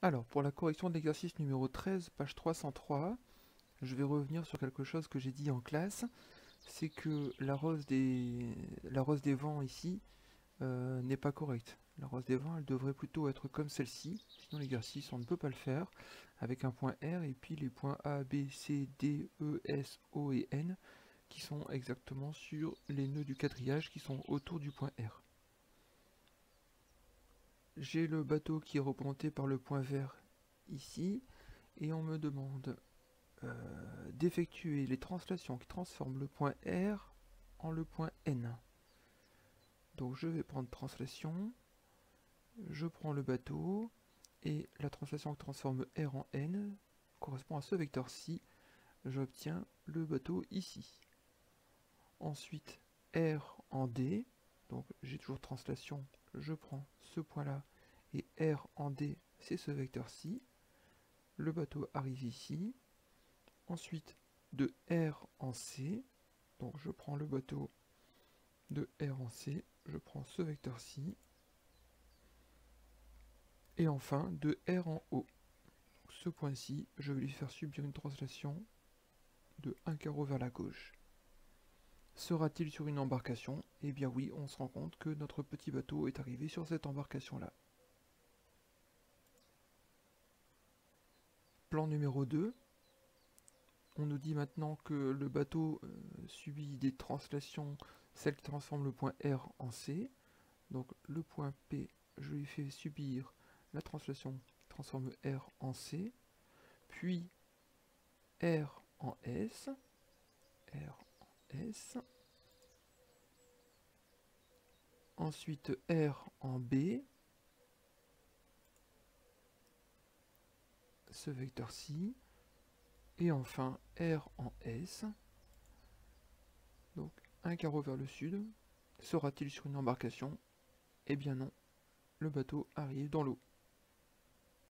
Alors, pour la correction de l'exercice numéro 13, page 303, je vais revenir sur quelque chose que j'ai dit en classe. C'est que la rose des vents ici n'est pas correcte. La rose des vents, elle devrait plutôt être comme celle-ci. Sinon, l'exercice, on ne peut pas le faire. Avec un point R et puis les points A, B, C, D, E, S, O et N qui sont exactement sur les nœuds du quadrillage qui sont autour du point R. J'ai le bateau qui est représenté par le point vert ici et on me demande d'effectuer les translations qui transforment le point R en le point N. Donc je vais prendre translation, je prends le bateau, et la translation qui transforme R en N correspond à ce vecteur-ci. J'obtiens le bateau ici. Ensuite, R en D, donc j'ai toujours translation, je prends ce point-là, et R en D, c'est ce vecteur-ci. Le bateau arrive ici. Ensuite, de R en C, donc je prends le bateau de R en C, je prends ce vecteur-ci. Et enfin, de R en O. Donc ce point-ci, je vais lui faire subir une translation de un carreau vers la gauche. Sera-t-il sur une embarcation? Eh bien oui, on se rend compte que notre petit bateau est arrivé sur cette embarcation-là. Plan numéro 2. On nous dit maintenant que le bateau subit des translations, celles qui transforment le point R en C. Donc le point P, je lui fais subir la translation qui transforme R en C. Puis R en S. R en S. Ensuite R en B. Ce vecteur-ci. Et enfin R en S. Donc un carreau vers le sud. Sera-t-il sur une embarcation? Eh bien non, le bateau arrive dans l'eau.